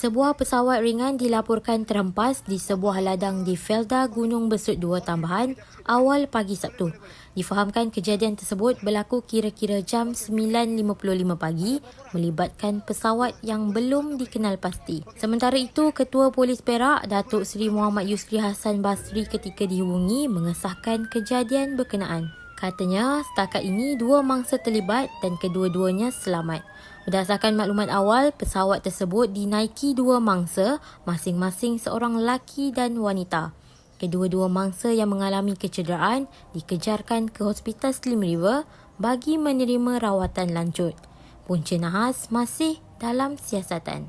Sebuah pesawat ringan dilaporkan terhempas di sebuah ladang di Felda Gunung Besut 2 Tambahan awal pagi Sabtu. Difahamkan kejadian tersebut berlaku kira-kira jam 9.55 pagi melibatkan pesawat yang belum dikenal pasti. Sementara itu, Ketua Polis Perak, Datuk Seri Muhammad Yusri Hassan Basri ketika dihubungi mengesahkan kejadian berkenaan. Katanya, setakat ini 2 mangsa terlibat dan kedua-duanya selamat. Berdasarkan maklumat awal, pesawat tersebut dinaiki 2 mangsa, masing-masing seorang lelaki dan wanita. Kedua-dua mangsa yang mengalami kecederaan dikejarkan ke Hospital Slim River bagi menerima rawatan lanjut. Punca nahas masih dalam siasatan.